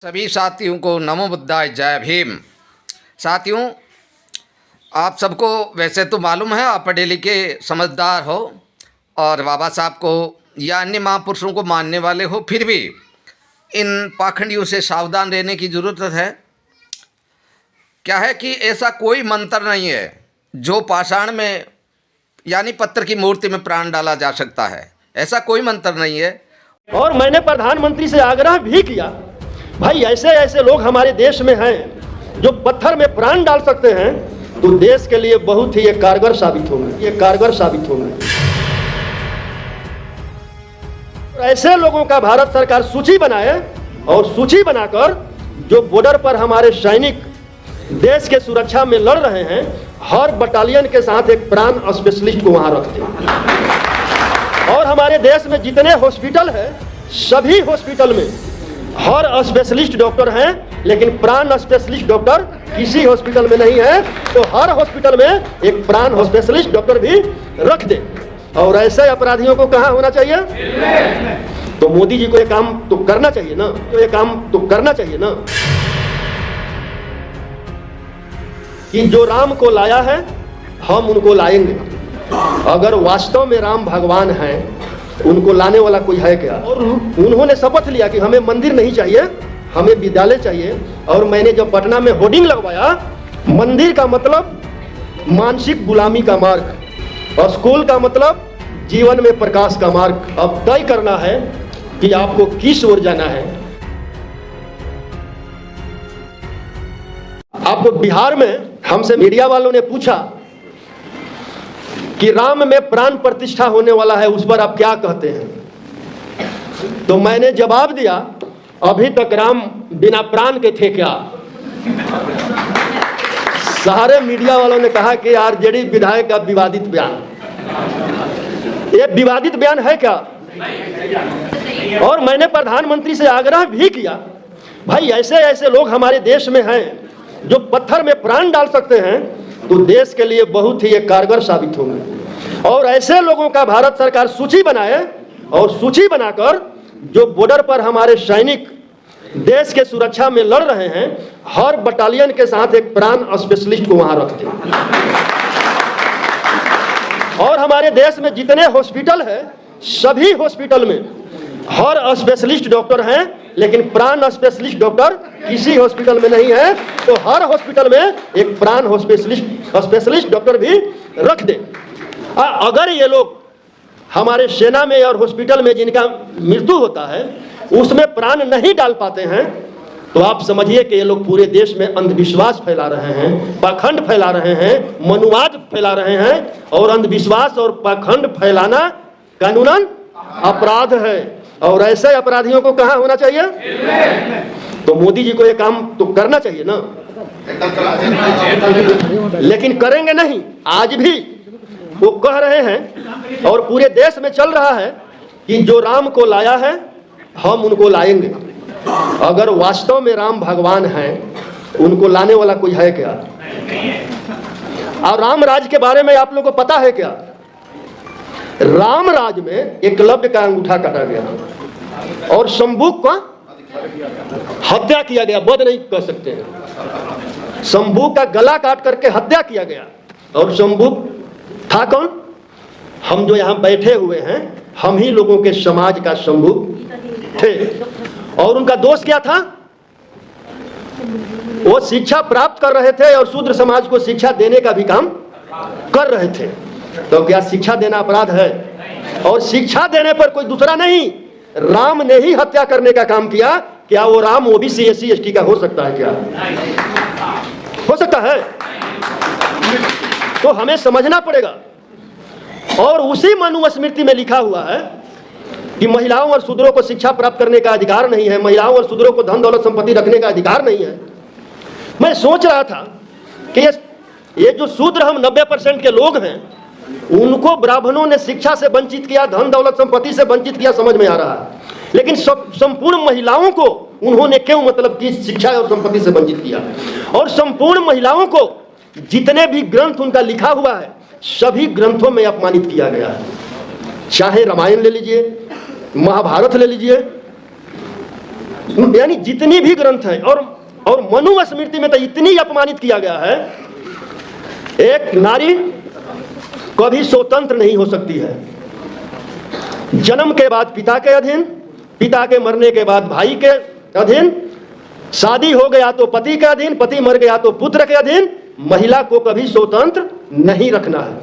सभी साथियों को नमो बुद्धाय, जय भीम। साथियों, आप सबको वैसे तो मालूम है, आप पढ़े लिखे समझदार हो और बाबा साहब को या अन्य महापुरुषों को मानने वाले हो, फिर भी इन पाखंडियों से सावधान रहने की ज़रूरत है। क्या है कि ऐसा कोई मंत्र नहीं है जो पाषाण में यानी पत्थर की मूर्ति में प्राण डाला जा सकता है। ऐसा कोई मंत्र नहीं है। और मैंने प्रधानमंत्री से आग्रह भी किया, भाई ऐसे ऐसे लोग हमारे देश में हैं जो पत्थर में प्राण डाल सकते हैं, तो देश के लिए बहुत ही ये कारगर साबित होंगे। ऐसे लोगों का भारत सरकार सूची बनाए और सूची बनाकर जो बॉर्डर पर हमारे सैनिक देश के सुरक्षा में लड़ रहे हैं, हर बटालियन के साथ एक प्राण स्पेशलिस्ट को वहां रख दें। और हमारे देश में जितने हॉस्पिटल है, सभी हॉस्पिटल में हर स्पेशलिस्ट डॉक्टर हैं, लेकिन प्राण स्पेशलिस्ट डॉक्टर किसी हॉस्पिटल में नहीं है। तो हर हॉस्पिटल में एक प्राण स्पेशलिस्ट डॉक्टर भी रख दे। और ऐसे अपराधियों को कहाँ होना चाहिए? तो मोदी जी को ये काम तो करना चाहिए ना, कि जो राम को लाया है हम उनको लाएंगे। अगर वास्तव में राम भगवान हैं, उनको लाने वाला कोई है क्या? और उन्होंने शपथ लिया कि हमें मंदिर नहीं चाहिए, हमें विद्यालय चाहिए। और मैंने जब पटना में होर्डिंग लगवाया, मंदिर का मतलब मानसिक गुलामी का मार्ग और स्कूल का मतलब जीवन में प्रकाश का मार्ग। अब तय करना है कि आपको किस ओर जाना है। आपको बिहार में हमसे मीडिया वालों ने पूछा कि राम में प्राण प्रतिष्ठा होने वाला है, उस पर आप क्या कहते हैं? तो मैंने जवाब दिया, अभी तक राम बिना प्राण के थे क्या? सारे मीडिया वालों ने कहा कि आरजेडी विधायक का विवादित बयान, ये विवादित बयान है क्या? और मैंने प्रधानमंत्री से आग्रह भी किया, भाई ऐसे ऐसे लोग हमारे देश में हैं जो पत्थर में प्राण डाल सकते हैं, तो देश के लिए बहुत ही ये कारगर साबित होंगे। और ऐसे लोगों का भारत सरकार सूची बनाए और सूची बनाकर जो बॉर्डर पर हमारे सैनिक देश के सुरक्षा में लड़ रहे हैं, हर बटालियन के साथ एक प्राण स्पेशलिस्ट को वहां रख दें। और हमारे देश में जितने हॉस्पिटल है, सभी हॉस्पिटल में हर स्पेशलिस्ट डॉक्टर हैं, लेकिन प्राण स्पेशलिस्ट डॉक्टर किसी हॉस्पिटल में नहीं है। तो हर हॉस्पिटल में एक प्राण स्पेशलिस्ट डॉक्टर भी रख दे। अगर ये लोग हमारे सेना में और हॉस्पिटल में जिनका मृत्यु होता है उसमें प्राण नहीं डाल पाते हैं, तो आप समझिए कि ये लोग पूरे देश में अंधविश्वास फैला रहे हैं, पाखंड फैला रहे हैं, मनुवाद फैला रहे हैं। और अंधविश्वास और पाखंड फैलाना कानूनन अपराध है। और ऐसे अपराधियों को कहाँ होना चाहिए? तो मोदी जी को ये काम तो करना चाहिए ना, लेकिन करेंगे नहीं। आज भी वो कह रहे हैं और पूरे देश में चल रहा है कि जो राम को लाया है हम उनको लाएंगे। अगर वास्तव में राम भगवान हैं, उनको लाने वाला कोई है क्या? और राम राज के बारे में आप लोगों को पता है क्या? राम राज में एकलव्य का अंगूठा काटा गया और शंभुक का हत्या किया गया। वध नहीं कह सकते हैं, शंभुक का गला काट करके हत्या किया गया। और शंभुक था कौन? हम जो यहाँ बैठे हुए हैं, हम ही लोगों के समाज का शंभुक थे। और उनका दोष क्या था? वो शिक्षा प्राप्त कर रहे थे और शूद्र समाज को शिक्षा देने का भी काम कर रहे थे। तो क्या शिक्षा देना अपराध है? और शिक्षा देने पर कोई दूसरा नहीं, राम ने ही हत्या करने का काम किया। क्या वो राम ओबीसी SC ST का हो सकता है? क्या हो सकता है? तो हमें समझना पड़ेगा। और उसी मनुस्मृति में लिखा हुआ है कि महिलाओं और शूद्रों को शिक्षा प्राप्त करने का अधिकार नहीं है, महिलाओं और शूद्रों को धन दौलत संपत्ति रखने का अधिकार नहीं है। मैं सोच रहा था कि ये जो शूद्र हम 90% के लोग हैं, उनको ब्राह्मणों ने शिक्षा से वंचित किया, धन दौलत संपत्ति से वंचित किया, समझ में आ रहा है। लेकिन संपूर्ण महिलाओं को उन्होंने क्यों मतलब कि शिक्षा और संपत्ति से वंचित किया? और संपूर्ण महिलाओं को जितने भी ग्रंथ उनका लिखा हुआ है, सभी ग्रंथों में अपमानित किया गया है। चाहे रामायण ले लीजिए, महाभारत ले लीजिए, यानी जितनी भी ग्रंथ है, और मनुस्मृति में तो इतनी अपमानित किया गया है, एक नारी कभी स्वतंत्र नहीं हो सकती है। जन्म के बाद पिता के अधीन, पिता के मरने के बाद भाई के अधीन, शादी हो गया तो पति के अधीन, पति मर गया तो पुत्र के अधीन। महिला को कभी स्वतंत्र नहीं रखना है।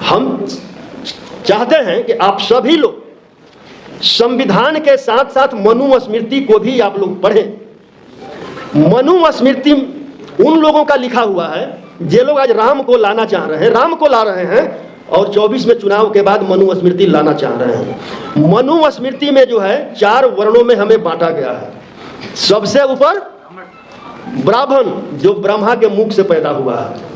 हम चाहते हैं कि आप सभी लोग संविधान के साथ साथ मनुस्मृति को भी आप लोग पढ़ें। मनुस्मृति उन लोगों का लिखा हुआ है जे लोग आज राम को लाना चाह रहे हैं, राम को ला रहे हैं, और 24 में चुनाव के बाद मनुस्मृति लाना चाह रहे हैं। मनुस्मृति में जो है 4 वर्णों में हमें बांटा गया है। सबसे ऊपर ब्राह्मण, जो ब्रह्मा के मुख से पैदा हुआ है।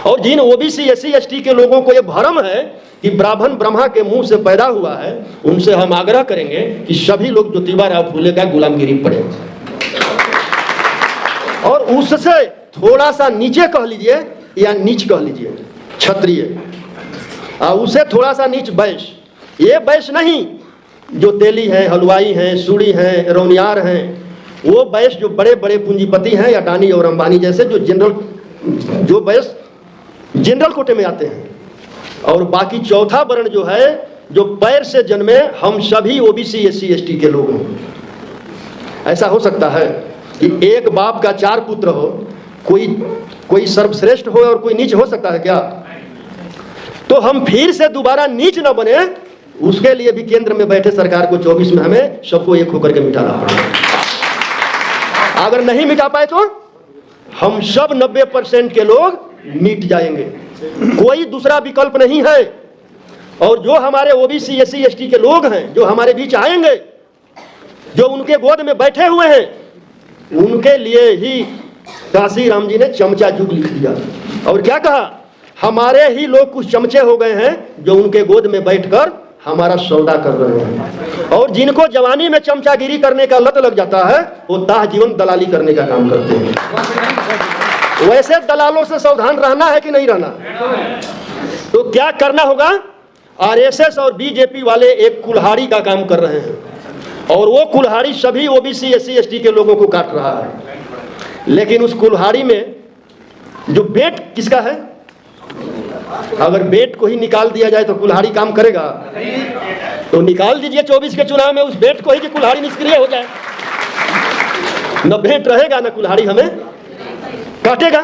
और जिन ओबीसी एससी एसटी के लोगों को यह भ्रम है कि ब्राह्मण ब्रह्मा के मुंह से पैदा हुआ है, उनसे हम आग्रह करेंगे कि सभी लोग ज्योतिबा राव फूले का गुलामगिरी पढ़े, और उससे थोड़ा सा नीचे कह लीजिए या नीच कह लीजिए क्षत्रिय, और उसे थोड़ा सा नीच वैश्य। ये वैश्य नहीं जो तेली हैं, हलवाई हैं, सूड़ी हैं, रौनियार हैं, वो वैश्य जो बड़े बड़े पूंजीपति हैं, अडानी और अंबानी जैसे, जो वैश्य जनरल कोटे में आते हैं। और बाकी चौथा वर्ण जो है, जो पैर से जन्मे, हम सभी ओबीसी एससी एसटी के लोग हैं। ऐसा हो सकता है कि एक बाप का 4 पुत्र हो, कोई सर्वश्रेष्ठ हो और कोई नीच हो सकता है क्या? तो हम फिर से दोबारा नीच न बने, उसके लिए भी केंद्र में बैठे सरकार को 24 में हमें सबको एक होकर के मिटाना पड़ेगा। अगर नहीं मिटा पाए तो हम सब 90% के लोग मिट जाएंगे, कोई दूसरा विकल्प नहीं है। और जो हमारे ओबीसी एससी एसटी के लोग हैं, जो हमारे बीच आएंगे, जो उनके गोद में बैठे हुए हैं, उनके लिए ही काशी राम जी ने चमचा युग लिख दिया। और क्या कहा? हमारे ही लोग कुछ चमचे हो गए हैं जो उनके गोद में बैठकर हमारा सौदा कर रहे हैं। और जिनको जवानी में चमचागिरी करने का लत लग जाता है, वो ताह जीवन दलाली करने का काम करते हैं। वैसे दलालों से सावधान रहना है कि नहीं रहना? तो क्या करना होगा? आरएसएस और बीजेपी वाले एक कुल्हाड़ी का काम कर रहे हैं, और वो कुल्हाड़ी सभी ओबीसी एससी एसटी के लोगों को काट रहा है। लेकिन उस कुल्हाड़ी में जो बेट किसका है? अगर बेट को ही निकाल दिया जाए तो कुल्हाड़ी काम करेगा? तो निकाल दीजिए 24 के चुनाव में उस बेट को ही कि कुल्हाड़ी निष्क्रिय हो जाए। न बेट रहेगा न कुल्हाड़ी हमें काटेगा।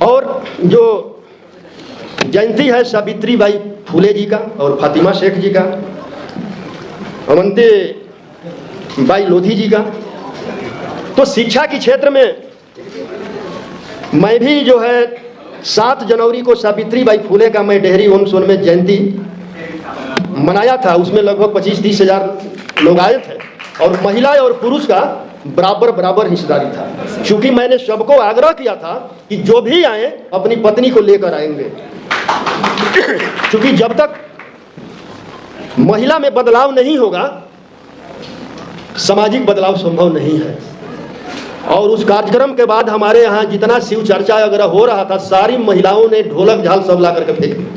और जो जयंती है सावित्री बाई फूले जी का और फातिमा शेख जी का, अवंती बाई लोधी जी का, तो शिक्षा के क्षेत्र में मैं भी जो है 7 जनवरी को सावित्री बाई फूले का मैं डेहरी ओम सोन में जयंती मनाया था। उसमें लगभग 25-30 हज़ार लोग आए थे, और महिला और पुरुष का बराबर हिस्सेदारी था। क्योंकि मैंने सबको आग्रह किया था कि जो भी आए अपनी पत्नी को लेकर आएंगे, क्योंकि जब तक महिला में बदलाव नहीं होगा, सामाजिक बदलाव संभव नहीं है। और उस कार्यक्रम के बाद हमारे यहाँ जितना शिव चर्चा वगैरह हो रहा था, सारी महिलाओं ने ढोलक झाल सब ला करके फेंक दिया,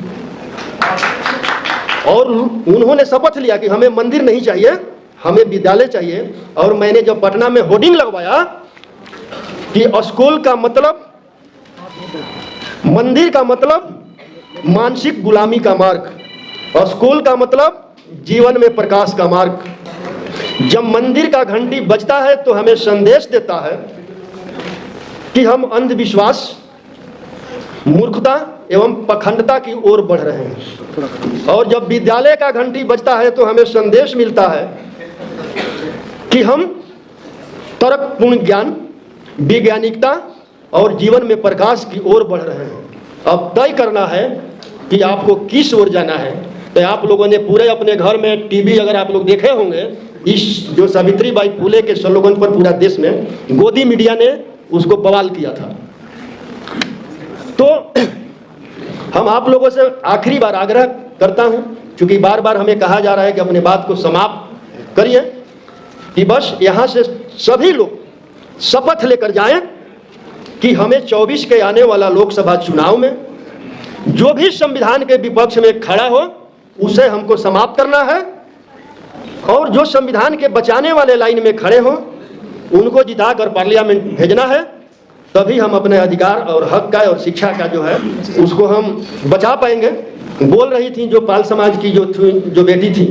और उन्होंने शपथ लिया कि हमें मंदिर नहीं चाहिए, हमें विद्यालय चाहिए। और मैंने जब पटना में होर्डिंग लगवाया कि स्कूल का मतलब, मंदिर का मतलब मानसिक गुलामी का मार्ग, स्कूल का मतलब जीवन में प्रकाश का मार्ग। जब मंदिर का घंटी बजता है तो हमें संदेश देता है कि हम अंधविश्वास, मूर्खता एवं पखंडता की ओर बढ़ रहे हैं। और जब विद्यालय का घंटी बजता है तो हमें संदेश मिलता है कि हम तर्कपूर्ण ज्ञान, वैज्ञानिकता और जीवन में प्रकाश की ओर बढ़ रहे हैं। अब तय करना है कि आपको किस ओर जाना है। तो आप लोगों ने पूरे अपने घर में टीवी अगर आप लोग देखे होंगे, इस जो सावित्री बाई फूले के स्लोगन पर पूरा देश में गोदी मीडिया ने उसको बवाल किया था। तो हम आप लोगों से आखिरी बार आग्रह करता हूं, क्योंकि बार बार हमें कहा जा रहा है कि अपने बात को समाप्त करिए, कि बस यहां से सभी लोग शपथ लेकर जाएं कि हमें 24 के आने वाला लोकसभा चुनाव में जो भी संविधान के विपक्ष में खड़ा हो, उसे हमको समाप्त करना है। और जो संविधान के बचाने वाले लाइन में खड़े हों उनको जिताकर पार्लियामेंट भेजना है, तभी हम अपने अधिकार और हक का और शिक्षा का जो है उसको हम बचा पाएंगे। बोल रही थी जो पाल समाज की जो बेटी थी,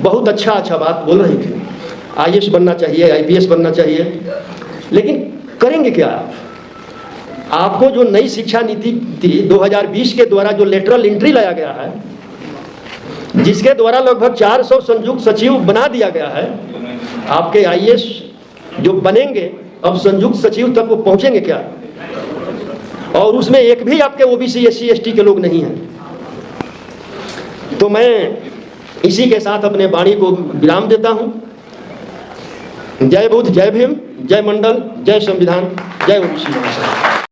बहुत अच्छा बात बोल रही थी, IAS बनना चाहिए, IPS बनना चाहिए, लेकिन करेंगे क्या आप? आपको जो नई शिक्षा नीति थी 2020 के द्वारा जो लेटरल एंट्री लाया गया है, जिसके द्वारा लगभग 400 संयुक्त सचिव बना दिया गया है, आपके IAS जो बनेंगे अब संयुक्त सचिव तक वो पहुंचेंगे क्या? और उसमें एक भी आपके OBC SC ST के लोग नहीं हैं। तो मैं इसी के साथ अपने वाणी को विराम देता हूं। जय बुद्ध, जय भीम, जय मंडल, जय संविधान, जय OBC।